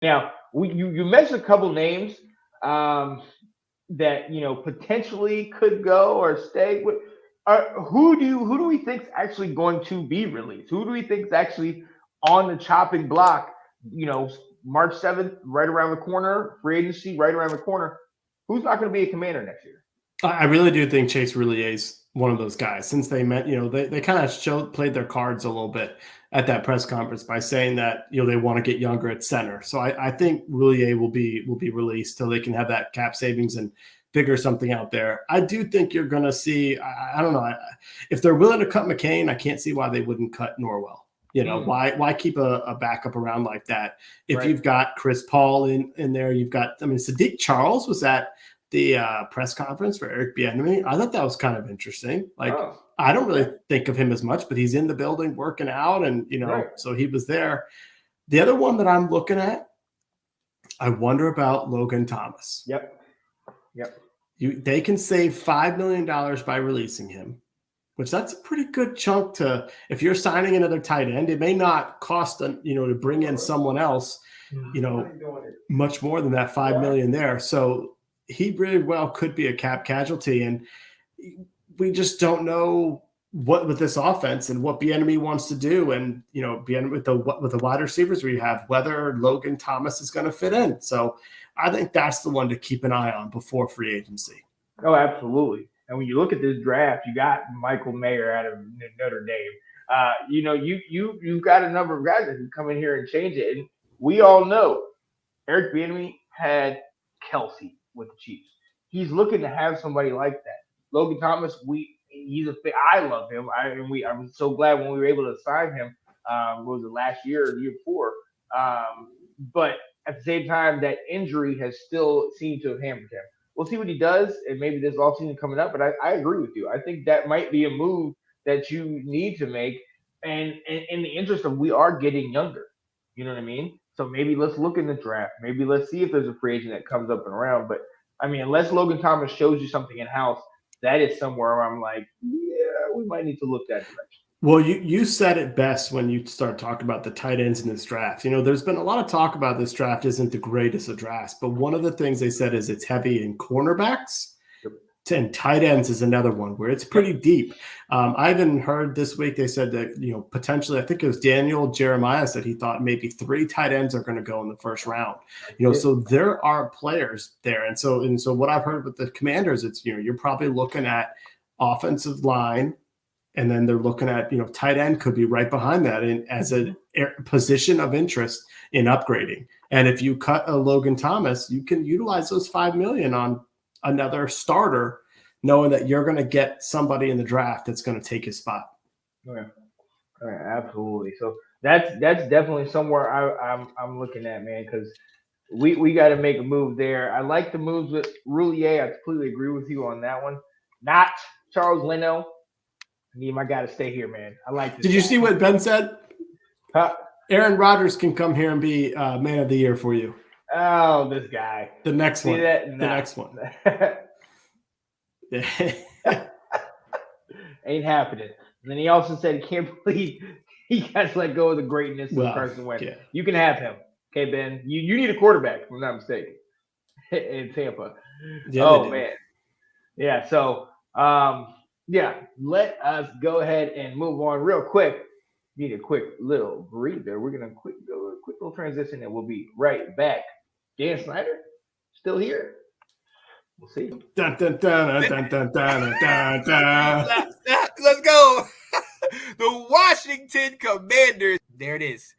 Now, you mentioned a couple names that potentially could go or stay. Who do we think is actually going to be released? Who do we think is actually on the chopping block? You know, March 7th, right around the corner, free agency right around the corner. Who's not going to be a Commander next year? I really do think Chase Roulier is one of those guys. Since they met, they kind of played their cards a little bit at that press conference by saying that they want to get younger at center. So I think Roulier will be released till they can have that cap savings and figure something out there. I do think you're going to see. I don't know if they're willing to cut McCain. I can't see why they wouldn't cut Norwell. Why keep a backup around like that if you've got Chris Paul in there? You've got Sadiq Charles was at the press conference for Eric Bieniemy. I thought that was kind of interesting. I don't really think of him as much, but he's in the building working out, and so he was there. The other one that I'm looking at, I wonder about Logan Thomas. Yep. They can save $5 million by releasing him, which that's a pretty good chunk to. If you're signing another tight end, it may not cost to bring in someone else, much more than that $5 million there. So he really well could be a cap casualty, and we just don't know what with this offense and what Bieniemy wants to do, and Bieniemy with the wide receivers we have, whether Logan Thomas is going to fit in. So I think that's the one to keep an eye on before free agency. Oh, absolutely. And when you look at this draft, you got Michael Mayer out of Notre Dame. You've got a number of guys that can come in here and change it, and we all know Eric Bieniemy had Kelsey with the Chiefs. He's looking to have somebody like that. Logan Thomas, I love him. I'm so glad when we were able to sign him. Was it last year or the year before? But at the same time, that injury has still seemed to have hampered him. We'll see what he does, and maybe this offseason coming up. But I agree with you. I think that might be a move that you need to make, and in the interest of we are getting younger. You know what I mean? So maybe let's look in the draft. Maybe let's see if there's a free agent that comes up and around. But unless Logan Thomas shows you something in house, that is somewhere where I'm like, yeah, we might need to look that direction. Well, you said it best when you start talking about the tight ends in this draft. There's been a lot of talk about this draft isn't the greatest of drafts, but one of the things they said is it's heavy in cornerbacks. And tight ends is another one where it's pretty deep. I even heard this week they said that potentially, I think it was Daniel Jeremiah said he thought maybe 3 tight ends are going to go in the first round. So there are players there, and so what I've heard with the Commanders, it's you're probably looking at offensive line, and then they're looking at tight end could be right behind that as a position of interest in upgrading. And if you cut a Logan Thomas, you can utilize those $5 million on another starter, knowing that you're going to get somebody in the draft that's going to take his spot. Okay. All right, absolutely. So that's definitely somewhere I'm looking at, man, because we got to make a move there. I like the moves with Roulier. I completely agree with you on that one. Not Charles Leno. I need my guy to stay here, man. I like this. Did you see what Ben said? Huh? Aaron Rodgers can come here and be man of the year for you. Oh, this guy. The next one. That? The next one. Ain't happening. And then he also said he can't believe he got to let go of the greatness of Carson Wentz. Yeah. You can have him. Okay, Ben. You need a quarterback, if I'm not mistaken, in Tampa. Yeah, man. Yeah, so, let us go ahead and move on real quick. Need a quick little breather. We're going to go a quick little transition, and we'll be right back. Dan Snyder, still here? We'll see. Dun, dun, dun, dun, dun, dun, dun, dun. Let's go. The Washington Commanders. There it is.